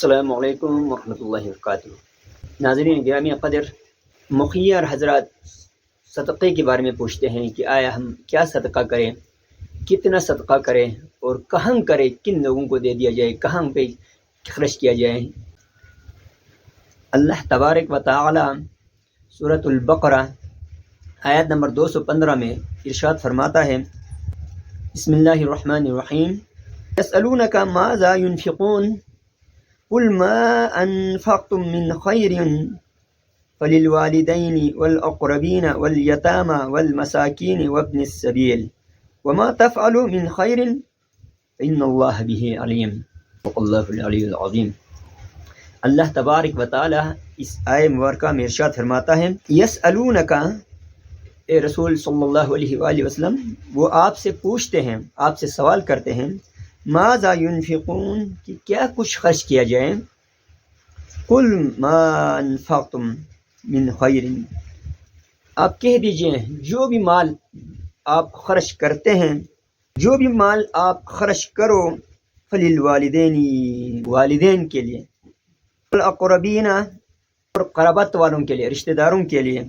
السلام علیکم ورحمۃ اللہ وبرکاتہ۔ ناظرین گرامی قدر، مخیر حضرات صدقے کے بارے میں پوچھتے ہیں کہ آیا ہم کیا صدقہ کریں، کتنا صدقہ کریں اور کہاں کریں، کن لوگوں کو دے دیا جائے، کہاں پہ خرچ کیا جائے۔ اللہ تبارک و تعالی سورۃ البقرہ آیت نمبر 215 میں ارشاد فرماتا ہے، بسم اللہ الرحمن الرحیم، یسألونک ماذا ينفقون قل ما انفقتم من خیر فللوالدین والاقربین والیتامى والمساکین وابن السبیل وما تفعلوا من خیر فإن اللہ به علیم، صدق اللہ العلی العظیم۔ اللہ تبارک و تعالی اس آیہ مبارکہ میں ارشاد فرماتا ہے، یسألونک، اے رسول صلی اللہ علیہ وآلہ وسلم، وہ آپ سے پوچھتے ہیں، آپ سے سوال کرتے ہیں، ماذا ينفقون، کہ کیا کچھ خرچ کیا جائے۔ قل ما انفقتم من خیر، آپ کہہ دیجئے جو بھی مال آپ خرچ کرتے ہیں، جو بھی مال آپ خرچ کرو، فللوالدین، والدین کے لیے، والاقربین، اور قرابت والوں کے لیے، رشتہ داروں کے لیے،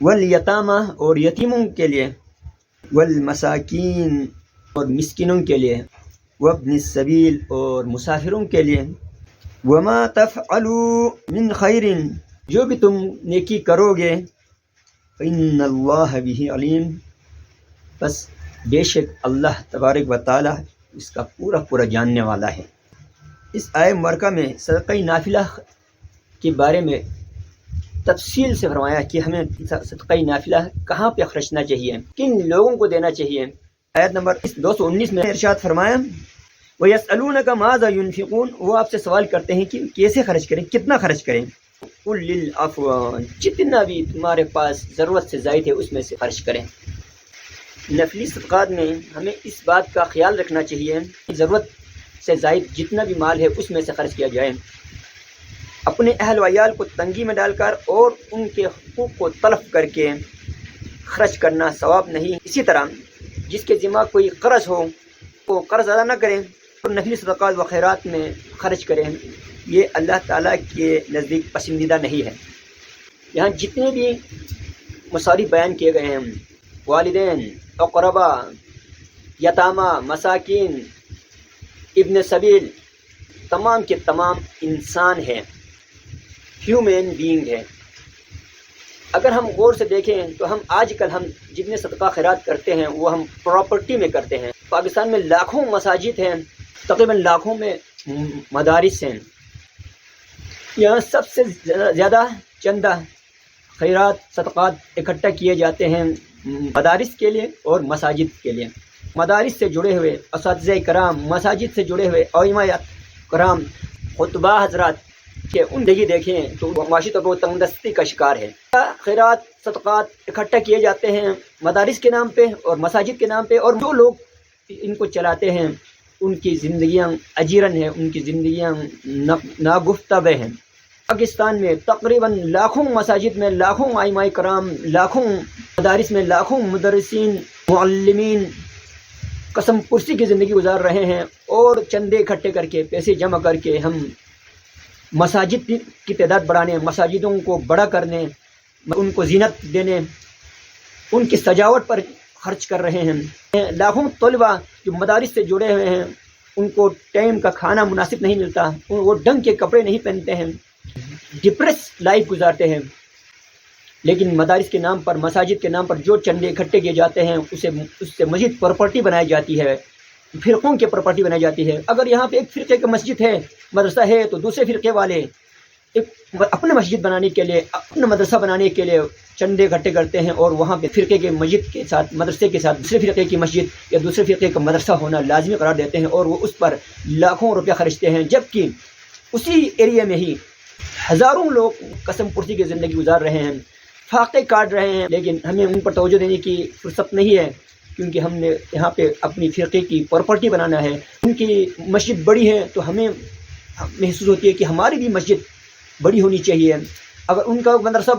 والیتامى، اور یتیموں کے لیے، والمساکین، اور مسکینوں کے لیے، وابن السبیل، اور مسافروں کے لیے، وما تفعلوا من خیر، جو بھی تم نیکی کرو گے، فإن اللہ به علیم، بس بے شک اللہ تبارک و تعالی اس کا پورا جاننے والا ہے۔ اس آیہ مبارکہ میں صدقہ نافلہ کے بارے میں تفصیل سے فرمایا کہ ہمیں صدقہ نافلہ کہاں پہ خرچنا چاہیے، کن لوگوں کو دینا چاہیے۔ آیت نمبر 219 میں ارشاد فرمایا، وَيَسْأَلُونَكَ مَاذَا يُنْفِقُونَ، وہ آپ سے سوال کرتے ہیں کہ کیسے خرچ کریں، کتنا خرچ کریں۔ قُلْ لِلْعَفْوِ، جتنا بھی تمہارے پاس ضرورت سے زائد ہے اس میں سے خرچ کریں۔ نفلی صدقات میں ہمیں اس بات کا خیال رکھنا چاہیے کہ ضرورت سے زائد جتنا بھی مال ہے اس میں سے خرچ کیا جائے۔ اپنے اہل و عیال کو تنگی میں ڈال کر اور ان کے حقوق کو تلف کر کے خرچ کرنا ثواب نہیں۔ اسی طرح جس کے ذمہ کوئی قرض ہو وہ قرض ادا نہ کریں اور نفلی صدقات و خیرات میں خرچ کریں، یہ اللہ تعالیٰ کے نزدیک پسندیدہ نہیں ہے۔ یہاں جتنے بھی مصارف بیان کیے گئے ہیں، والدین، اقربا، یتامہ، مساکین، ابن سبیل، تمام کے تمام انسان ہیں، ہیومن بینگ ہے۔ اگر ہم غور سے دیکھیں تو آج کل ہم جتنے صدقہ خیرات کرتے ہیں وہ ہم پراپرٹی میں کرتے ہیں۔ پاکستان میں لاکھوں مساجد ہیں، تقریباً لاکھوں میں مدارس ہیں۔ یہاں سب سے زیادہ چندہ خیرات صدقات اکٹھا کیے جاتے ہیں مدارس کے لیے اور مساجد کے لیے۔ مدارس سے جڑے ہوئے اساتذہ کرام، مساجد سے جڑے ہوئے علماء کرام، خطبہ حضرات کہ ان زندگی دیکھیں تو معاشی طور پر تنگ دستی کا شکار ہے۔ خیرات صدقات اکٹھا کیے جاتے ہیں مدارس کے نام پہ اور مساجد کے نام پہ، اور جو لوگ ان کو چلاتے ہیں ان کی زندگیاں اجیرن ہیں، ان کی زندگیاں ناگفتہ ہیں۔ پاکستان میں تقریباً لاکھوں مساجد میں لاکھوں علماء کرام، لاکھوں مدارس میں لاکھوں مدرسین، معلمین قسم پرسی کی زندگی گزار رہے ہیں، اور چندے اکٹھے کر کے، پیسے جمع کر کے ہم مساجد کی تعداد بڑھانے، مساجدوں کو بڑا کرنے، ان کو زینت دینے، ان کی سجاوٹ پر خرچ کر رہے ہیں۔ لاکھوں طلبہ جو مدارس سے جڑے ہوئے ہیں ان کو ٹائم کا کھانا مناسب نہیں ملتا، وہ ڈنگ کے کپڑے نہیں پہنتے ہیں، ڈپریس لائف گزارتے ہیں۔ لیکن مدارس کے نام پر، مساجد کے نام پر جو چندے اکٹھے کیے جاتے ہیں اس سے مزید پراپرٹی بنائی جاتی ہے، فرقوں کی پراپرٹی بنائی جاتی ہے۔ اگر یہاں پہ ایک فرقے کی مسجد ہے، مدرسہ ہے، تو دوسرے فرقے والے اپنے مسجد بنانے کے لیے، اپنا مدرسہ بنانے کے لیے چندے اکٹھے کرتے ہیں، اور وہاں پہ فرقے کے مسجد کے ساتھ، مدرسے کے ساتھ دوسرے فرقے کی مسجد یا دوسرے فرقے کا مدرسہ ہونا لازمی قرار دیتے ہیں، اور وہ اس پر لاکھوں روپیہ خرچتے ہیں، جبکہ اسی ایریا میں ہی ہزاروں لوگ قسم پرسی کی زندگی گزار رہے ہیں، فاقے کاٹ رہے ہیں، لیکن ہمیں ان پر توجہ دینے کی فرصت نہیں ہے، کیونکہ ہم نے یہاں پہ اپنی فرقے کی پراپرٹی بنانا ہے۔ ان کی مسجد بڑی ہے تو ہمیں محسوس ہوتی ہے کہ ہماری بھی مسجد بڑی ہونی چاہیے۔ اگر ان کا مدرسہ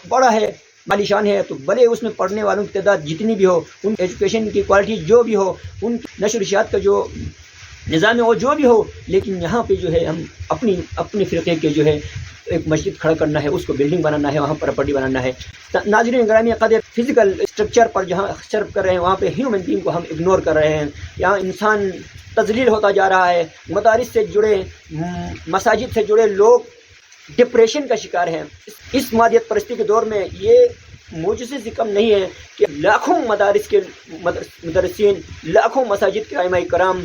بڑا ہے، عالی شان ہے، تو بھلے اس میں پڑھنے والوں کی تعداد جتنی بھی ہو، ان ایجوکیشن کی کوالٹی جو بھی ہو، ان نشر و اشاعت کا جو نظام وہ جو بھی ہو، لیکن یہاں پہ جو ہے ہم اپنی فرقے کے جو ہے ایک مسجد کھڑا کرنا ہے، اس کو بلڈنگ بنانا ہے، وہاں پراپرٹی بنانا ہے۔ ناظرین گرامی قدر، فزیکل اسٹرکچر پر جہاں صرف کر رہے ہیں، وہاں پہ ہیومن بینگ کو ہم اگنور کر رہے ہیں۔ یہاں انسان تذلیل ہوتا جا رہا ہے، مدارس سے جڑے، مساجد سے جڑے لوگ ڈپریشن کا شکار ہیں۔ اس مادیت پرستی کے دور میں یہ معجزے سے کم نہیں ہے کہ لاکھوں مدارس کے مدرسین، لاکھوں مساجد کے ائمہ کرام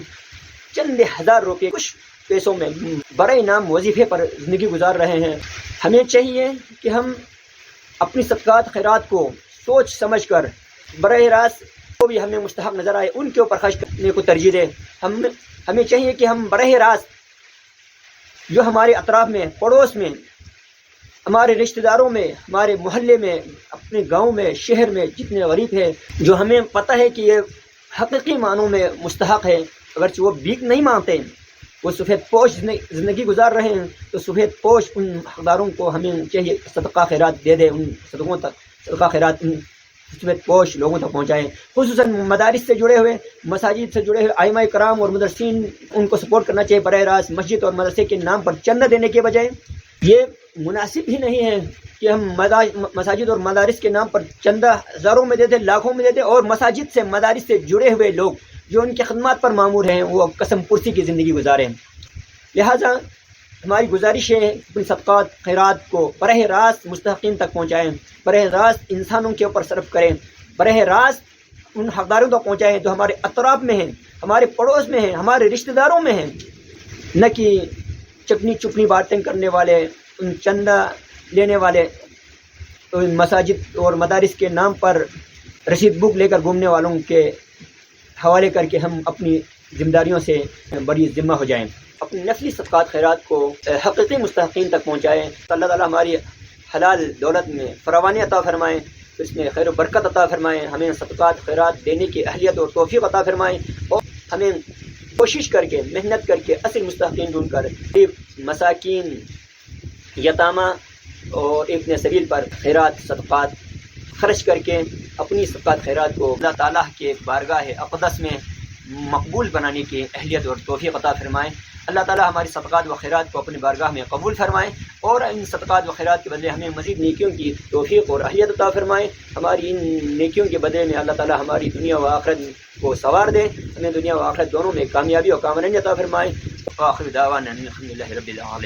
چند ہزار روپے کچھ پیسوں میں برائے نام وظیفے پر زندگی گزار رہے ہیں۔ ہمیں چاہیے کہ ہم اپنی صدقات خیرات کو سوچ سمجھ کر براہ راست جو بھی ہمیں مستحق نظر آئے ان کے اوپر خرچ کرنے کو ترجیح دیں۔ ہمیں چاہیے کہ ہم براہ راست جو ہمارے اطراف میں، پڑوس میں، ہمارے رشتہ داروں میں، ہمارے محلے میں، اپنے گاؤں میں، شہر میں جتنے غریب ہیں، جو ہمیں پتہ ہے کہ یہ حقیقی معنوں میں مستحق ہے، اگرچہ وہ بھیک نہیں مانگتے، وہ سفید پوش زندگی گزار رہے ہیں، تو سفید پوش ان حقداروں کو ہمیں چاہیے صدقہ خیرات دے دے، ان صدقوں تک صدقہ خیرات ان سفید پوش لوگوں تک پہنچائیں۔ خصوصاً مدارس سے جڑے ہوئے، مساجد سے جڑے ہوئے ائمہ کرام اور مدرسین، ان کو سپورٹ کرنا چاہیے براہ راست۔ مسجد اور مدرسے کے نام پر چندہ دینے کے بجائے یہ مناسب ہی نہیں ہے کہ ہم مساجد اور مدارس کے نام پر چندہ ہزاروں میں دیتے، لاکھوں میں دیتے، اور مساجد سے مدارس سے جڑے ہوئے لوگ جو ان کی خدمات پر مامور ہیں وہ قسم پرسی کی زندگی گزاریں۔ لہٰذا ہماری گزارش ہے اپنی صدقات خیرات کو براہ راست مستحقین تک پہنچائیں، براہ راست انسانوں کے اوپر صرف کریں، براہ راست ان حقداروں تک پہنچائیں جو ہمارے اطراف میں ہیں، ہمارے پڑوس میں ہیں، ہمارے رشتہ داروں میں ہیں، نہ کہ چکنی چپنی باتیں کرنے والے، ان چندہ لینے والے، ان مساجد اور مدارس کے نام پر رسید بک لے کر گھومنے والوں کے حوالے کر کے ہم اپنی ذمہ داریوں سے بری ذمہ ہو جائیں۔ اپنی نفلی صدقات خیرات کو حقیقی مستحقین تک پہنچائیں۔ اللہ تعالیٰ ہماری حلال دولت میں فراوانی عطا فرمائیں، اس میں خیر و برکت عطا فرمائیں، ہمیں صدقات خیرات دینے کی اہلیت اور توفیق عطا فرمائیں، اور ہمیں کوشش کر کے، محنت کر کے اصل مستحقین ڈھونڈ کر مساکین، یتامہ اور ابن سبیل پر خیرات صدقات خرچ کر کے اپنی صدقات خیرات کو اللہ تعالیٰ کے بارگاہ اقدس میں مقبول بنانے کی اہلیت اور توفیق عطا فرمائیں۔ اللہ تعالیٰ ہماری صدقات و خیرات کو اپنی بارگاہ میں قبول فرمائیں، اور ان صدقات و خیرات کے بدلے ہمیں مزید نیکیوں کی توفیق اور اہلیت عطا فرمائیں۔ ہماری ان نیکیوں کے بدلے میں اللہ تعالیٰ ہماری دنیا و آخرت کو سنوار دیں، ہمیں دنیا و آخرت دونوں میں کامیابی اور کامرانی عطا فرمائیں۔ آخر دعوانا الحمد للہ رب العالمین۔